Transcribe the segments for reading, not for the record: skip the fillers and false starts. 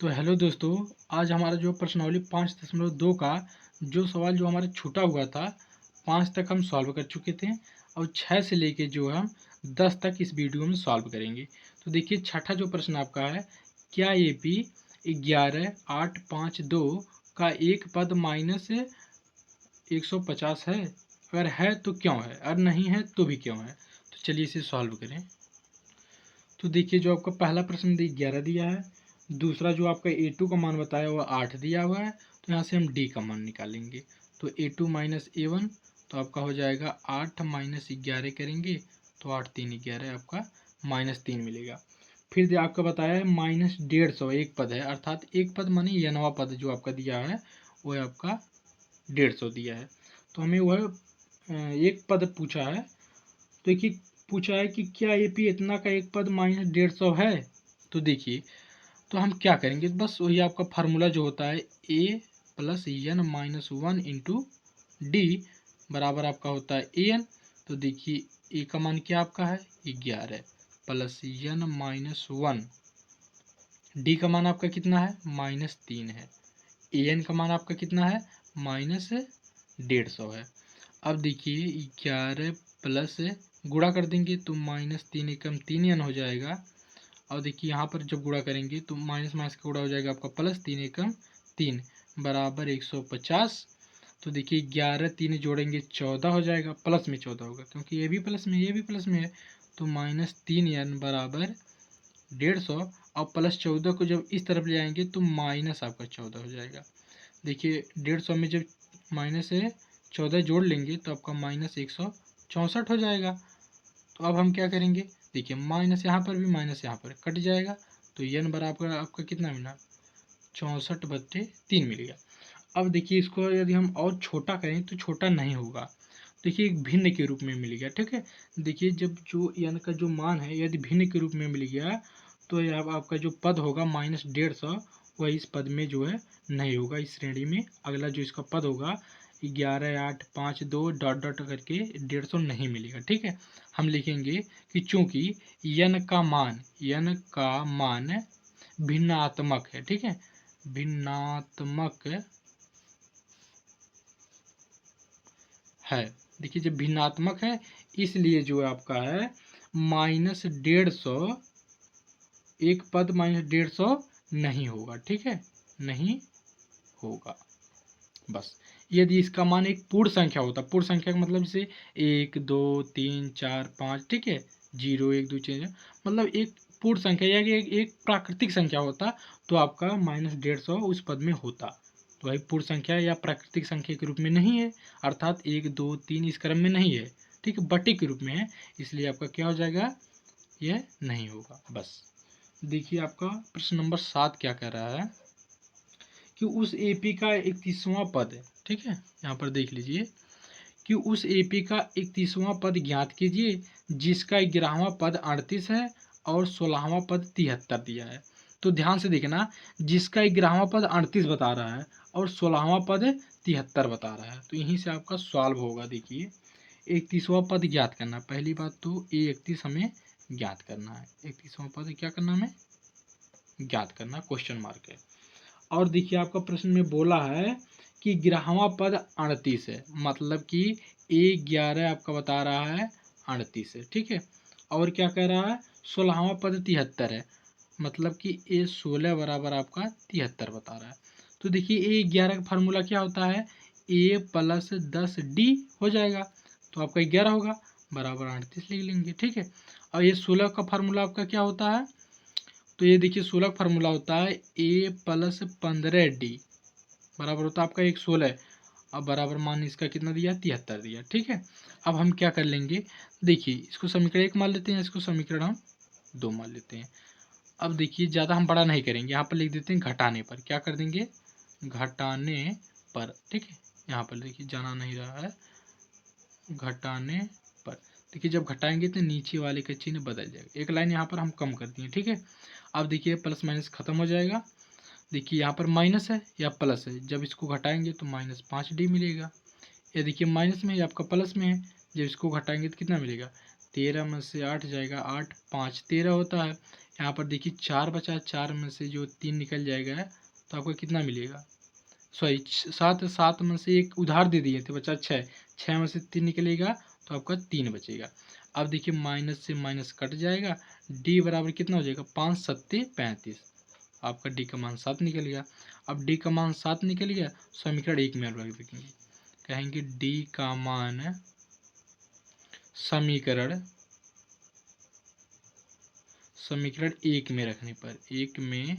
तो हेलो दोस्तों, आज हमारा जो प्रश्नावली 5.2 का जो सवाल जो हमारा छूटा हुआ था, 5 तक हम सॉल्व कर चुके थे और 6 से लेके जो हम 10 तक इस वीडियो में सॉल्व करेंगे। तो देखिए छठा जो प्रश्न आपका है, क्या AP 11,852 का एक पद माइनस 150 है? अगर है तो क्यों है, और नहीं है तो भी क्यों है? तो चलिए इसे सॉल्व करें। तो देखिए जो आपका पहला प्रश्न 11 दिया है, दूसरा जो आपका A2 का मान बताया हुआ 8 दिया हुआ है, तो यहाँ से हम D का मान निकालेंगे। तो A2 माइनस A1 तो आपका हो जाएगा 8 माइनस 11 करेंगे तो 8 3 11 आपका -3 मिलेगा। फिर आपका बताया है -150 एक पद है, अर्थात एक पद माने यनवा पद जो आपका दिया है वो आपका 150 दिया है। तो हमें वह एक पद पूछा है। तो देखिए पूछा है कि क्या AP इतना का एक पद -150 है? तो देखिए तो हम क्या करेंगे, बस वही आपका फार्मूला जो होता है A plus n-1 into D बराबर आपका होता है AN। तो देखिए A का मान क्या आपका है 11 प्लस n-1, D का मान आपका कितना है -3 है, AN का मान आपका कितना है -150 है। अब देखिए 11 प्लस गुणा कर देंगे तो -3 एकम 3n हो जाएगा। और देखिए यहाँ पर जब गुणा करेंगे तो माइनस माइनस का गुणा हो जाएगा आपका +3 एकम 3 बराबर 150। तो देखिए 11 3 जोड़ेंगे 14 हो जाएगा, प्लस में 14 होगा क्योंकि ये भी प्लस में ये भी प्लस में है। तो -3n बराबर 150 और +14 को जब इस तरफ ले आएंगे तो माइनस आपका 14 हो जाएगा। देखिए 150 में जब -14 जोड़ लेंगे तो आपका -164 हो जाएगा। तो अब हम क्या करेंगे, देखिए माइनस यहाँ पर भी माइनस यहाँ पर कट जाएगा। तो n बराबर आपका कितना मिला 64/3 मिल गया। अब देखिए इसको यदि हम और छोटा करें तो छोटा नहीं होगा। देखिए एक भिन्न के रूप में मिल गया, ठीक है। देखिए जब जो n का जो मान है यदि भिन्न के रूप में मिल गया तो अब आपका जो पद होगा -150 वह इस पद में जो है नहीं होगा, इस श्रेणी में अगला जो इसका पद होगा 11,852 डॉट डॉट करके 150 नहीं मिलेगा, ठीक है। हम लिखेंगे कि चूंकि n का मान भिन्नात्मक है, ठीक है, भिन्नात्मक है। देखिए जब भिन्नात्मक है इसलिए जो आपका है -150 एक पद -150 नहीं होगा, ठीक है, नहीं होगा। बस यदि इसका मान एक पूर्ण संख्या होता, पूर्ण संख्या का मतलब जैसे 1 2 3 4 5, ठीक है, 0 1 2 3, मतलब एक पूर्ण संख्या या कि एक प्राकृतिक संख्या होता तो आपका -150 उस पद में होता। तो भाई पूर्ण संख्या या प्राकृतिक संख्या के रूप में नहीं है, अर्थात 1 2 3 इस क्रम में नहीं है, ठीक है, बटे के रूप में है, इसलिए आपका क्या हो जाएगा, यह नहीं होगा। बस देखिए आपका प्रश्न नंबर 7 क्या कह रहा है कि उस AP का 31वां पद है, ठीक है, यहाँ पर देख लीजिए कि उस AP का 31वां पद ज्ञात कीजिए जिसका 11वां पद 38 है और 16वां पद 73 दिया है। तो ध्यान से देखना, जिसका 11वां पद 38 बता रहा है और 16वां पद 73 बता रहा है, तो यहीं से आपका सॉल्व होगा। देखिए 31वां पद ज्ञात करना, पहली बात तो A31 हमें ज्ञात करना है, 31वां पद क्या करना हमें ज्ञात करना, क्वेश्चन मार्क है। और देखिए आपका प्रश्न में बोला है कि 11वां पद 38 है, मतलब कि A11 आपका बता रहा है 38 है, ठीक है, और क्या कह रहा है 16वां पद 73 है, मतलब कि A16 बराबर आपका 73 बता रहा है। तो देखिए A11 का फार्मूला क्या होता है, A प्लस 10D हो जाएगा, तो आपका 11 होगा बराबर 38 लिख लेंगे, ठीक है। और ये 16 का फार्मूला आपका क्या होता है, तो ये देखिए 16 का फार्मूला होता है A प्लस 15D बराबर होता है आपका 116, अब बराबर मान इसका कितना दिया 73 दिया, ठीक है। अब हम क्या कर लेंगे, देखिए इसको समीकरण 1 मान लेते हैं, इसको समीकरण हम 2 मान लेते हैं। अब देखिए ज़्यादा हम बड़ा नहीं करेंगे, यहाँ पर लिख देते हैं घटाने पर, क्या कर देंगे घटाने पर, ठीक है, यहाँ पर देखिए जाना नहीं रहा है, घटाने पर। देखिए जब घटाएंगे तो नीचे वाले का चिन्ह बदल जाएगा, एक लाइन यहाँ पर हम कम कर दिए, ठीक है। अब देखिए प्लस माइनस खत्म हो जाएगा, देखिए यहाँ पर माइनस है या प्लस है, जब इसको घटाएंगे तो -5D मिलेगा। ये देखिए माइनस में है आपका प्लस में है, जब इसको घटाएंगे तो कितना मिलेगा 13 में से 8 जाएगा 8 5 13 होता है, यहाँ पर देखिए 4 बचा, 4 में से जो 3 निकल जाएगा तो आपको कितना मिलेगा, सॉरी 7, 7 में से एक उधार दे दिए थे, बचा 6, 6 में से 3 निकलेगा तो आपका 3 बचेगा। अब देखिए माइनस से माइनस कट जाएगा, डी बराबर कितना हो जाएगा, 5 सत्ते 35, आपका डी का मान 7 निकल गया। अब डी का मान 7 निकल गया, समीकरण 1 में रख देंगे, कहेंगे डी का मान समीकरण 1 में रखने पर, 1 में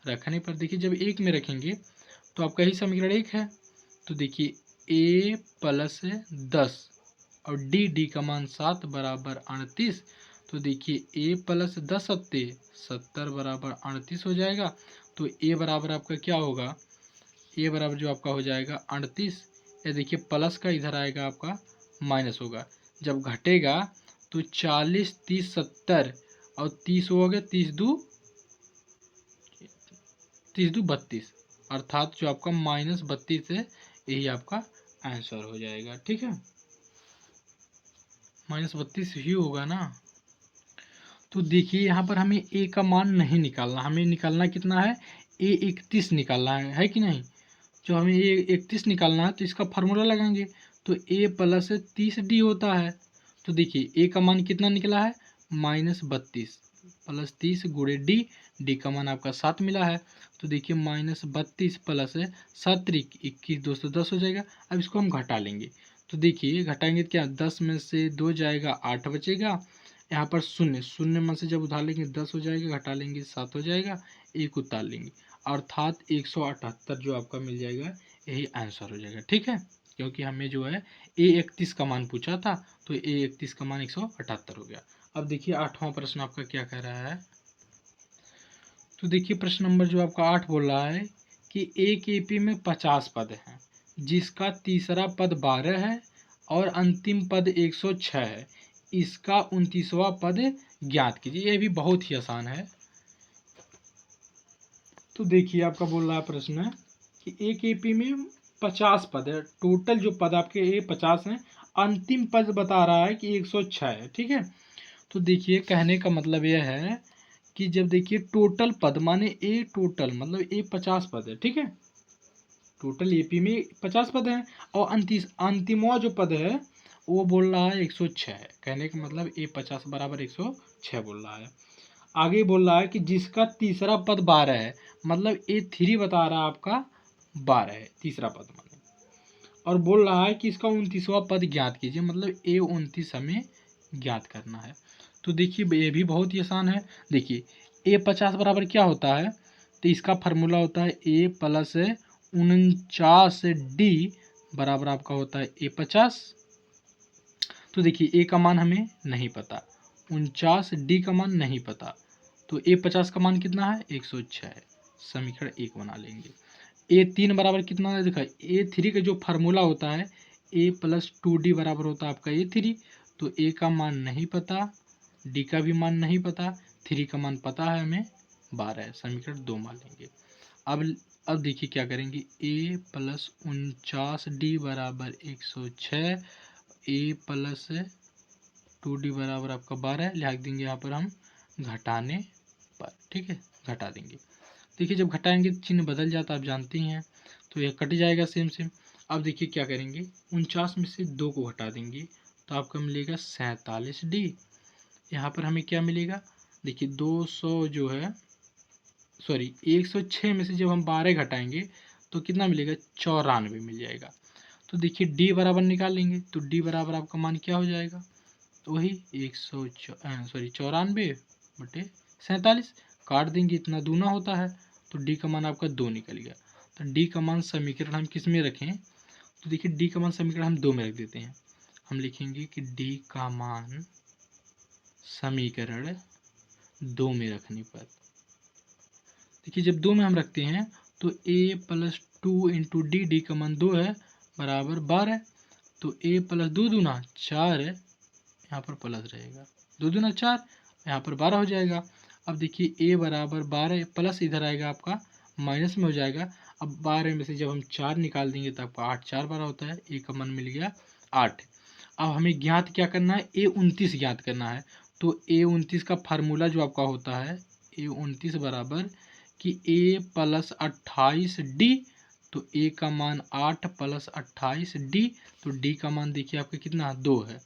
रखने पर देखिए जब 1 में रखेंगे तो आपका ही समीकरण 1 है। तो देखिए a प्लस 10 और डी का मान 7 बराबर 38, तो देखिए a प्लस 10 सत्ते 70 बराबर 38 हो जाएगा। तो a बराबर आपका क्या होगा, a बराबर जो आपका हो जाएगा 38, या देखिए प्लस का इधर आएगा आपका माइनस होगा, जब घटेगा तो 40 30 70 और 30 हो गया, 30 दू 32, अर्थात जो आपका -32 है यही आपका आंसर हो जाएगा। ठीक है, -32 ही होगा ना। तो देखिए यहाँ पर हमें ए का मान नहीं निकालना, हमें निकालना कितना है, ए 31 निकालना है कि नहीं। जो हमें ए 31 निकालना है तो इसका फार्मूला लगाएंगे, तो ए प्लस 30 डी होता है। तो देखिए ए का मान कितना निकला है, -32 प्लस 30 गुणे डी, डी का मान आपका 7 मिला है। तो देखिए -32 प्लस 7 त्रिक 21, 210 हो जाएगा। अब इसको हम घटा लेंगे, तो देखिए घटाएंगे तो क्या, 10 में से 2 जाएगा 8 बचेगा, यहाँ पर शून्य, शून्य में से जब उधार लेंगे 10 हो जाएगा, घटा लेंगे 7 हो जाएगा, एक उतार लेंगे, अर्थात 178 जो आपका मिल जाएगा, यही आंसर हो जाएगा। ठीक है, क्योंकि हमें जो है A31 का मान पूछा था, तो A31 का मान 178 हो गया। अब देखिए 8वां प्रश्न आपका क्या कह रहा है। तो देखिए प्रश्न नंबर जो आपका 8 बोल रहा है कि एक एपी में 50 पद हैं, जिसका तीसरा पद 12 है और अंतिम पद 106 है, इसका 29वां पद ज्ञात कीजिए। ये भी बहुत ही आसान है। तो देखिए आपका बोल रहा है प्रश्न कि एक एपी में 50 पद है, टोटल जो पद आपके ये 50 हैं, अंतिम पद बता रहा है कि 106 है। ठीक है, तो देखिए कहने का मतलब यह है कि जब देखिए टोटल पद माने ए टोटल मतलब ए 50 पद है। ठीक है, टोटल एपी में 50 पद हैं और अंतिमवा जो पद है वो बोल रहा है 106 है। कहने का मतलब ए 50 बराबर 106 बोल रहा है। आगे बोल रहा है कि जिसका तीसरा पद 12 है, मतलब A3 बता रहा है आपका 12 है तीसरा पद माने, और बोल रहा है कि इसका 29वां पद ज्ञात कीजिए, मतलब A29 हमें ज्ञात करना है। तो देखिए ये भी बहुत ही आसान है। देखिए A50 बराबर क्या होता है, तो इसका फार्मूला होता है A प्लस 49 डी बराबर आपका होता है A50। तो देखिए A का मान हमें नहीं पता, 49 डी का मान नहीं पता, तो A50 का मान कितना है, 106 है। समीकरण 1 बना लेंगे। A3 बराबर कितना है, देखा A3 का जो फार्मूला होता है A प्लस 2D बराबर होता है आपका A3, तो A का मान नहीं पता, D का भी मान नहीं पता, 3 का मान पता है हमें 12 है। समीकरण 2 मान लेंगे। अब देखिए क्या करेंगे, A प्लस 49D बराबर 106, A प्लस 2D बराबर आपका 12 लिख देंगे यहाँ पर हम घटाने पर। ठीक है, घटा देंगे। देखिए जब घटाएंगे तो चिन्ह बदल जाता है, आप जानते ही हैं, तो यह कट जाएगा सेम सेम। अब देखिए क्या करेंगे, 49 में से 2 को घटा देंगे तो आपका मिलेगा 47 डी। यहाँ पर हमें क्या मिलेगा, देखिए 200 जो है, सॉरी 106 में से जब हम 12 घटाएंगे तो कितना मिलेगा, 94 मिल जाएगा। तो देखिए डी बराबर निकाल लेंगे, तो डी बराबर आपका मान क्या हो जाएगा, तो वही 94 काट देंगे, इतना दूना होता है, तो डी का मान आपका 2 निकल गया। तो डी का मान समीकरण हम किस में रखें, तो देखिए डी का मान समीकरण हम 2 में रख देते हैं। हम लिखेंगे कि डी का मान समीकरण 2 में रखने पर, देखिए जब 2 में हम रखते हैं तो a plus 2 into D, D का मान 2 है बराबर 12, तो a प्लस 2 दूना 4 है, यहाँ पर प्लस रहेगा, 2 दूना 4, यहाँ पर 12 हो जाएगा। अब देखिए a बराबर 12 प्लस इधर आएगा आपका माइनस में हो जाएगा। अब 12 में से जब हम 4 निकाल देंगे तो आपका 8 4 12 होता है, a का मान मिल गया 8। अब हमें ज्ञात क्या करना है, A29 ज्ञात करना है। तो A29 का फार्मूला जो आपका होता है A29 बराबर कि A प्लस 28D, तो A का मान 8 प्लस 28D, तो D का मान देखिए आपका कितना 2 है।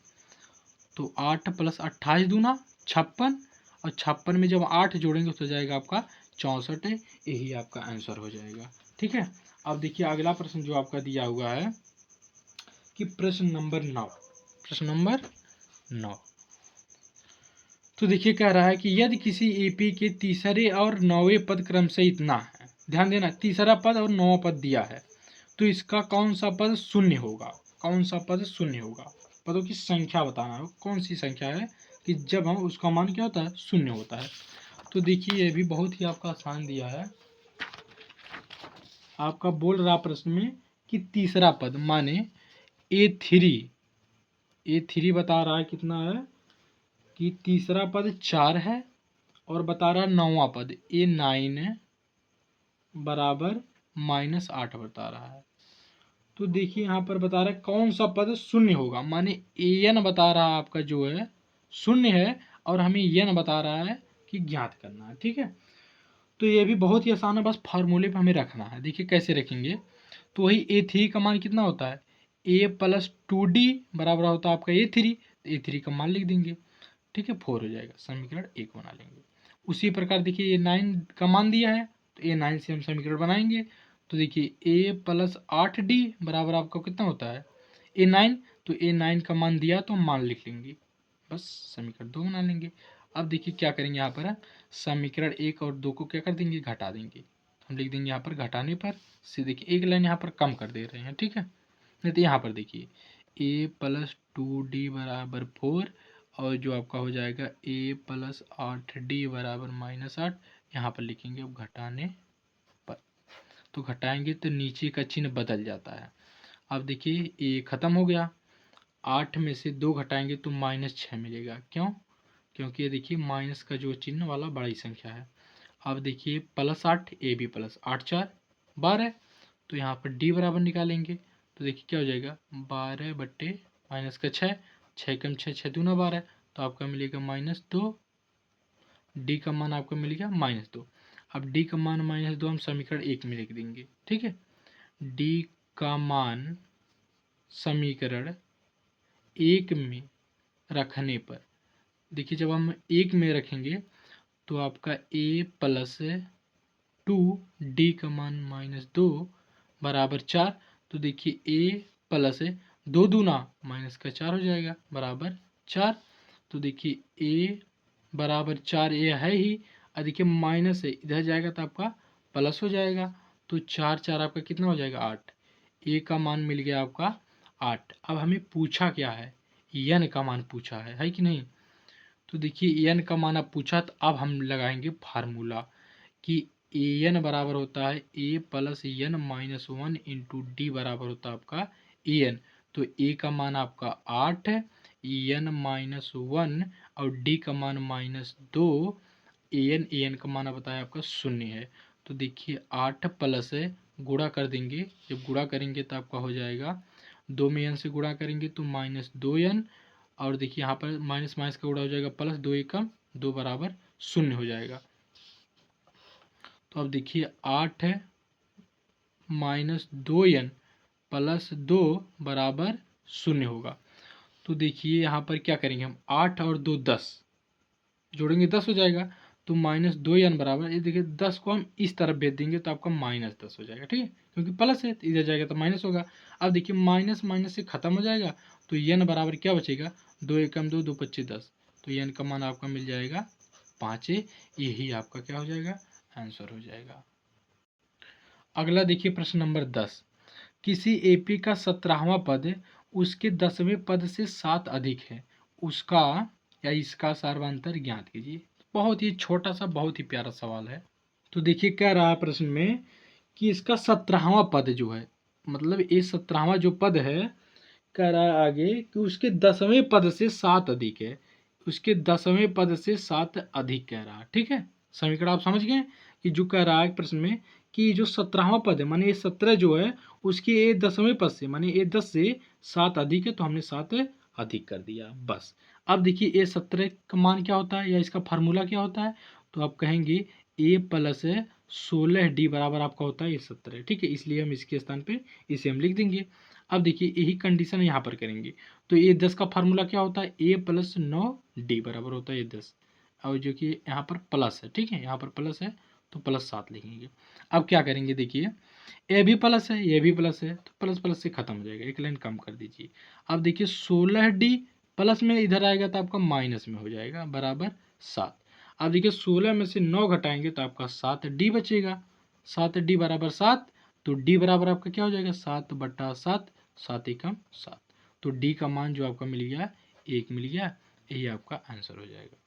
तो 8 प्लस 28 दूना 56, और 56 में जब 8 जोड़ेंगे तो जाएगा आपका 64 है। यही आपका आंसर हो जाएगा। ठीक है, अब देखिए अगला प्रश्न जो आपका दिया हुआ है कि प्रश्न नंबर 9, प्रश्न नंबर 9, तो देखिए कह रहा है कि यदि किसी एपी के तीसरे और नौवें पद क्रमशः इतना है, ध्यान देना तीसरा पद और नौवां पद दिया है, तो इसका कौन सा पद शून्य होगा, कौन सा पद शून्य होगा, पदों की संख्या बताना है, कौन सी संख्या है कि जब हम उसका मान क्या होता है शून्य होता है। तो देखिए ये भी बहुत ही आपका आसान दिया है, आपका बोल रहा प्रश्न में कि तीसरा पद माने A3 बता रहा है कितना है कि तीसरा पद 4 है, और बता रहा है नौवां पद A9 बराबर -8 बता रहा है। तो देखिए यहाँ पर बता रहा है कौन सा पद शून्य होगा, माने AN बता रहा है आपका जो है शून्य है, और हमें n बता रहा है कि ज्ञात करना है। ठीक है, तो ये भी बहुत ही आसान है, बस फार्मूले पे हमें रखना है। देखिए कैसे रखेंगे, तो वही A3 का मान कितना होता है A प्लस 2D बराबर होता है आपका A3, A3 का मान लिख देंगे। ठीक है, 4 हो जाएगा, समीकरण 1 बना लेंगे। उसी प्रकार देखिए A9 का मान दिया है, तो A9 से हम समीकरण बनाएंगे। तो देखिए A प्लस 8D बराबर आपका कितना होता है A9, तो A9 का मान दिया तो हम मान लिख लेंगे, बस समीकरण 2 बना लेंगे। अब देखिए क्या करेंगे, यहाँ पर समीकरण 1 और 2 को क्या कर देंगे घटा देंगे, हम लिख देंगे यहाँ पर घटाने पर से देखिए एक लाइन यहाँ पर कम कर दे रहे हैं। ठीक है, नहीं तो यहाँ पर देखिए A प्लस 2D बराबर 4, और जो आपका हो जाएगा A प्लस 8D बराबर -8, यहाँ पर लिखेंगे अब घटाने पर, तो घटाएंगे तो नीचे का चिन्ह बदल जाता है। अब देखिए ये खत्म हो गया, 8 में से 2 घटाएंगे तो -6 मिलेगा, क्यों, क्योंकि ये देखिए माइनस का जो चिन्ह वाला बड़ी संख्या है। अब देखिए +8 A भी प्लस 8 4 12, तो यहाँ पर D बराबर निकालेंगे, तो देखिए क्या हो जाएगा 12 बट्टे माइनस का 6, 6 कम 6 6 दूना 12, तो आपका मिलेगा -2, D का मान आपका मिलेगा -2। अब D का मान -2 हम समीकरण 1 में लिख देंगे। ठीक है, D का मान समीकरण 1 में रखने पर देखिए जब हम 1 में रखेंगे तो आपका A प्लस 2D का मान -2 बराबर 4, तो देखिए A प्लस 2 दूना माइनस का 4 हो जाएगा बराबर 4, तो देखिए A बराबर 4 A है ही, और देखिए माइनस है इधर जाएगा तो आपका प्लस हो जाएगा, तो 4 4 आपका कितना हो जाएगा 8, A का मान मिल गया आपका 8। अब हमें पूछा क्या है, n का मान पूछा है कि नहीं, तो देखिए n का मान अब पूछा, तो अब हम लगाएंगे फार्मूला कि an बराबर होता है A plus n minus 1 into D बराबर होता है आपका an, तो A का मान आपका 8 है, n माइनस 1 और D का मान -2, an का मान बताया आपका 0 है। तो देखिए 8 प्लस गुणा कर देंगे, जब गुणा करेंगे तो आपका हो जाएगा 2 में n से गुणा करेंगे तो -2n, और देखिए यहाँ पर माइनस माइनस का गुणा हो जाएगा प्लस, 2 एकम 2 बराबर 0 हो जाएगा। तो अब देखिए 8 है -2n प्लस 2 बराबर 0 होगा। तो देखिए यहाँ पर क्या करेंगे हम 8 और 2 10 जोड़ेंगे 10 हो जाएगा, तो -2n बराबर ये देखिए 10 को हम इस तरफ भेज देंगे तो आपका -10 हो जाएगा। ठीक है, क्योंकि प्लस है तो इधर जाएगा तो माइनस होगा। अब देखिए माइनस माइनस से खत्म हो जाएगा, तो n बराबर क्या बचेगा 2 एकम 2 2 25 10, तो n का मान आपका मिल जाएगा 5, यही आपका क्या हो जाएगा आंसर हो जाएगा। अगला देखिए प्रश्न नंबर 10, किसी एपी का 17वां पद उसके 10वें पद से 7 अधिक है, उसका या इसका सार्वंतर ज्ञात कीजिए। बहुत ही छोटा सा बहुत ही प्यारा सवाल है। तो देखिए कह रहा है प्रश्न में कि इसका 17वां पद जो है, मतलब ये 17वां जो पद है, कह रहा है आगे कि उसके 10वें पद से 7 अधिक है, उसके 10वें पद से 7 अधिक कह रहा है। ठीक है, समीकरण आप समझ गए कि जो कह रहा है प्रश्न में कि जो 17वां पद है माने ये 17 जो है उसके ये 10वें पद से माने ये 10 से 7 अधिक है, तो हमने 7 अधिक कर दिया बस। अब देखिए A17 का मान क्या होता है या इसका फार्मूला क्या होता है, तो आप कहेंगे A प्लस 16D बराबर आपका होता है A17, ठीक है। इसलिए हम इसके स्थान पे इसे हम लिख देंगे। अब देखिए यही कंडीशन यहाँ पर करेंगे, तो A10 का फार्मूला क्या होता है, A प्लस 9D बराबर होता है A10, और जो कि यहाँ पर प्लस है, ठीक है, यहाँ पर प्लस है तो प्लस 7 लिखेंगे। अब क्या करेंगे, देखिए ए भी प्लस है, ये भी प्लस है, तो प्लस प्लस से खत्म हो जाएगा, एक लाइन कम कर दीजिए। अब देखिए 16D प्लस में इधर आएगा तो आपका माइनस में हो जाएगा बराबर 7। अब देखिए 16 में से 9 घटाएंगे तो आपका 7D बचेगा, 7D बराबर 7, तो D बराबर आपका क्या हो जाएगा 7/7, 7 एकम 7, तो D का मान जो आपका मिल गया 1 मिल गया, यही आपका आंसर हो जाएगा।